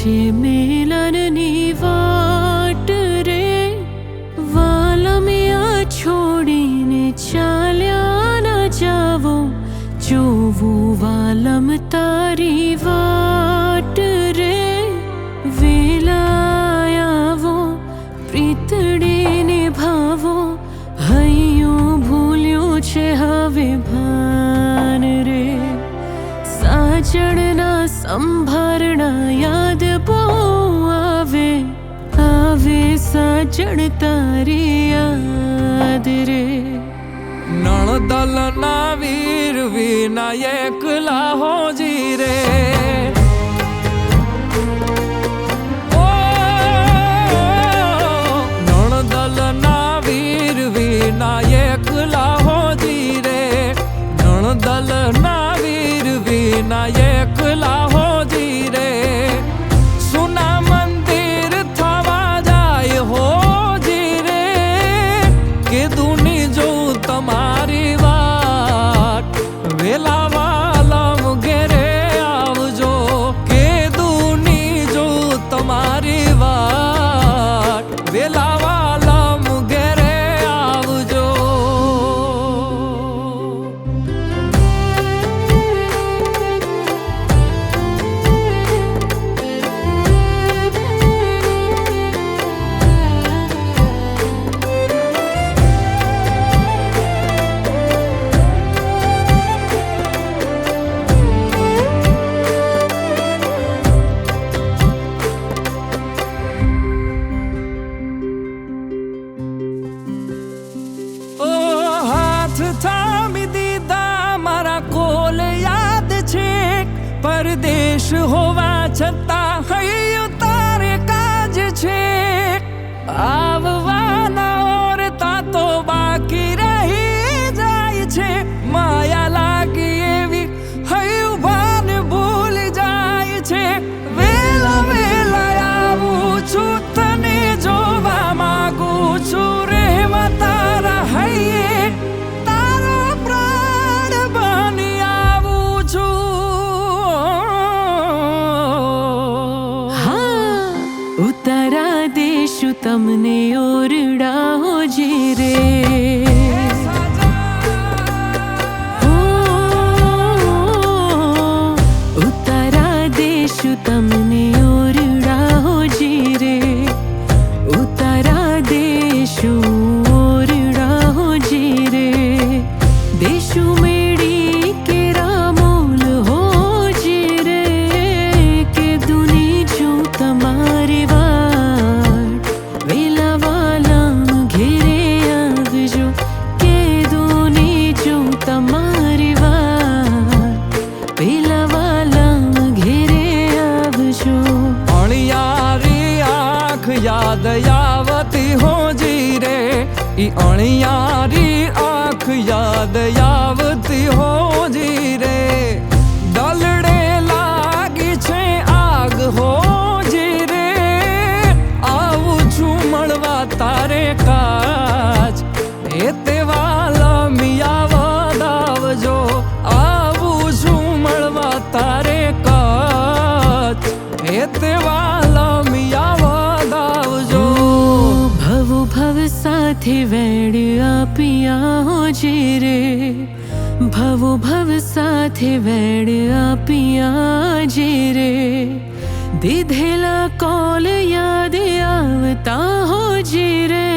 છે મિલનની વાટ રે, વાલમિયા છોડીને ચાલ્યા ન જાવો, જોવું વાલમ તારી વાટ રે. વેલાયાવો પ્રીતડીને ભાવો, હૈયું ભૂલ્યું છે હવે ભાન રે. સાજણના સંભારણા યાદ બહુ આવે, આવે સાજણ તારી યાદ રે. નણદલના વીર વિનાયક લાહોજી રે. નણદલના વીર વિનાયક લાહોજી રે. નણદલના વીર વિનાયક લાહોજી રે. સુના મંદિર થવા જાય હોજી રે. કીધુની જો તમારી વાત, વેલા વાલમ ઘેરે આવજો. કીધુની જો તમારી વાત, વેલા વાલમ ઘેરે આવજો. થામી દીધા મારા કોલ યાદ છે, પરદેશ હોવા છતાં હૈયું તારે કાજ છે. આવવાના ઓરતા તો બાકી રહી જાય છે, માયા લાગી એવી હૈયું ભાન ભૂલી જાય છે. વેલા વેલા આવું છું તને જોવા માંગુ છું, રહેવા તારા હૈયે ઉતારા દેશું તમને ઓરડા હોજી રે. ઉતારા દેશું તમને ઓરડા હોજી રે. ઉતારા દેશું ઓરડા હોજી રે. દેશું મેળી કે રામોલ હોજી રે. કે દુની જો તમારી વાત, વેલા વાલમ ઘેરે આવજો. કે દુની જો તમારી વાત, વેલા વાલમ ઘેરે આવજો. અણિયારી આંખ યાદ આવતી હોજી રે. ઈ અણિયારી આંખ યાદ આવતી હોજી રે. દલડે લાગી છે આગ હોજી રે. આવું છું મળવા તારે કાજ, એ તે વાલમિયા વધાવજો. આવું છું મળવા તારે કાજ, એ તે વાલમિયા વધાવજો. ભવો ભવ સાથે વેડ આપ્યા હોજી રે. ભવો ભવ સાથે વેડ આપ્યા જે રે. દીધેલા કોલ યાદ આવતા હોજી રે.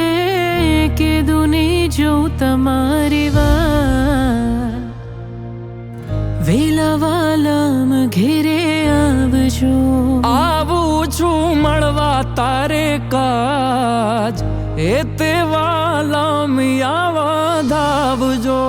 કે દુની જો તમારી વાત, વેલા વાલમ ઘેરે આવજો. આવું છું મળવા તારે કાજ, એ તે વાલમિયા વધાવજો.